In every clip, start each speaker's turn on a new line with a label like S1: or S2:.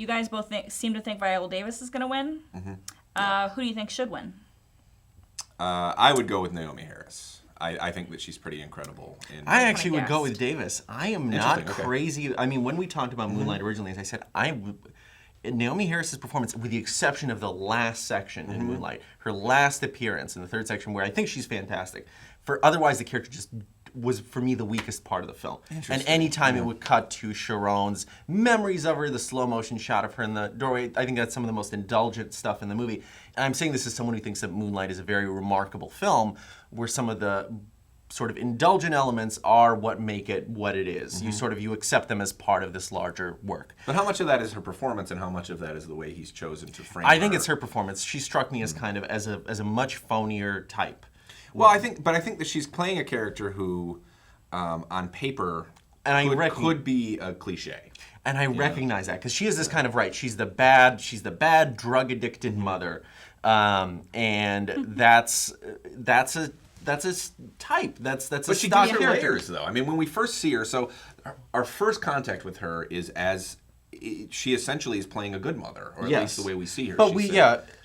S1: you guys both seem to think Viola Davis is going to win. Who do you think should win?
S2: I would go with Naomi Harris. I think that she's pretty incredible.
S3: I actually would go with Davis. I am not
S2: Okay.
S3: crazy. I mean, when we talked about Moonlight originally, as I said, Naomi Harris's performance, with the exception of the last section in Moonlight, her last appearance in the third section, where I think she's fantastic. Otherwise, the character just was, for me, the weakest part of the film. And anytime it would cut to Sharon's memories of her, the slow motion shot of her in the doorway, I think that's some of the most indulgent stuff in the movie. And I'm saying this as someone who thinks that Moonlight is a very remarkable film, where some of the sort of indulgent elements are what make it what it is. You accept them as part of this larger work.
S2: But how much of that is her performance, and how much of that is the way he's chosen to frame
S3: I think it's her performance. She struck me as kind of as a much phonier type.
S2: Well, I think that she's playing a character who, on paper, could be a cliche.
S3: And I recognize that because she is this kind of she's the bad drug addicted mother, and that's a type. That's
S2: but
S3: a
S2: she
S3: stock
S2: gives her
S3: character.
S2: layers, though. I mean, when we first see her, so our first contact with her is as she essentially is playing a good mother, or at least the way we see her.
S3: But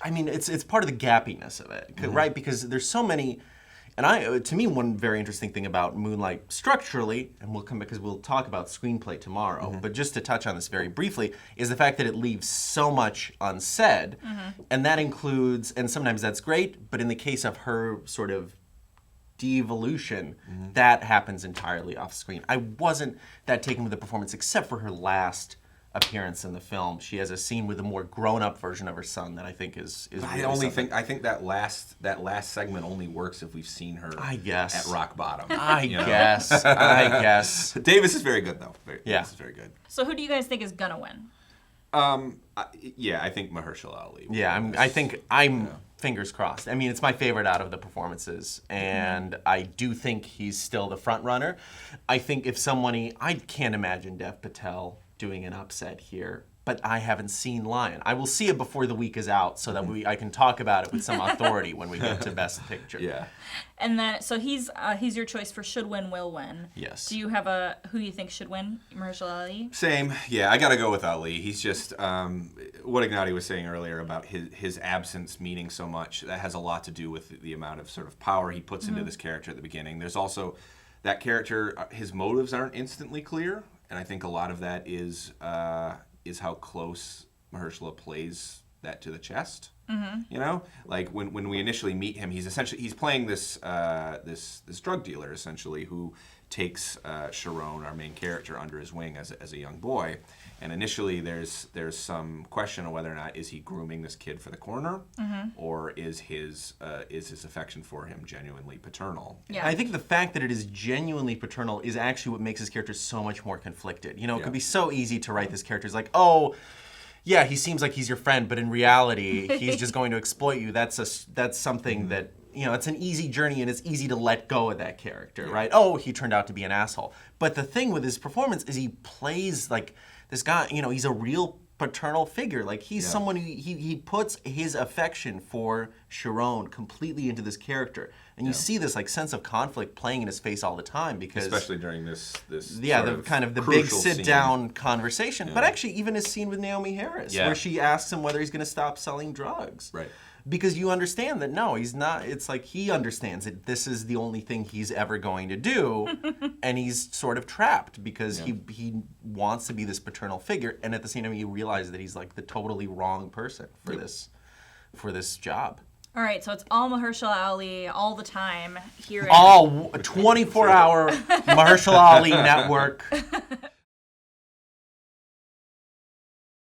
S3: I mean, it's part of the gappiness of it, right? Because there's so many. And to me, one very interesting thing about Moonlight structurally, and we'll come back because we'll talk about screenplay tomorrow, but just to touch on this very briefly, is the fact that it leaves so much unsaid, and that includes, and sometimes that's great, but in the case of her sort of de-evolution, that happens entirely off screen. I wasn't that taken with the performance, except for her last appearance in the film. She has a scene with a more grown-up version of her son that I think is really
S2: I think that last segment only works if we've seen her at rock bottom.
S3: I guess.
S2: Davis is very good, though. Davis is very good.
S1: So who do you guys think is gonna win?
S2: I think Mahershala Ali.
S3: Yeah, I think I'm fingers crossed. I mean, it's my favorite out of the performances, and I do think he's still the front runner. I think I can't imagine Dev Patel doing an upset here, but I haven't seen Lion. I will see it before the week is out so that I can talk about it with some authority when we get to Best Picture.
S2: Yeah.
S1: And then, so he's your choice for should win, will win.
S3: Yes.
S1: Do you have who you think should win? Mahershala Ali?
S2: Same. Yeah, I got to go with Ali. He's just, what Ignatiy was saying earlier about his absence meaning so much, that has a lot to do with the amount of sort of power he puts into this character at the beginning. There's also, that character, his motives aren't instantly clear. And I think a lot of that is how close Mahershala plays that to the chest. You know, like when we initially meet him, he's playing this drug dealer essentially who takes Sharon, our main character, under his wing as a young boy. And initially, there's some question of whether or not is he grooming this kid for the corner, or is his affection for him genuinely paternal?
S1: Yeah.
S3: I think the fact that it is genuinely paternal is actually what makes his character so much more conflicted. You know, it could be so easy to write this character as like, oh, yeah, he seems like he's your friend, but in reality, he's just going to exploit you. That's something that, you know, it's an easy journey, and it's easy to let go of that character, right? Oh, he turned out to be an asshole. But the thing with his performance is he plays like this guy, you know, he's a real paternal figure. Like, he's someone who he puts his affection for Sharon completely into this character. And you see this like sense of conflict playing in his face all the time, because
S2: especially during this
S3: the big sit down conversation. But actually, even his scene with Naomi Harris, where she asks him whether he's going to stop selling drugs.
S2: Right.
S3: Because you understand that no, he's not. It's like he understands that this is the only thing he's ever going to do, and he's sort of trapped because he wants to be this paternal figure, and at the same time you realize that he's like the totally wrong person for this job.
S1: All right, so it's all Mahershala Ali all the time here.
S3: All 24-hour Mahershala Ali network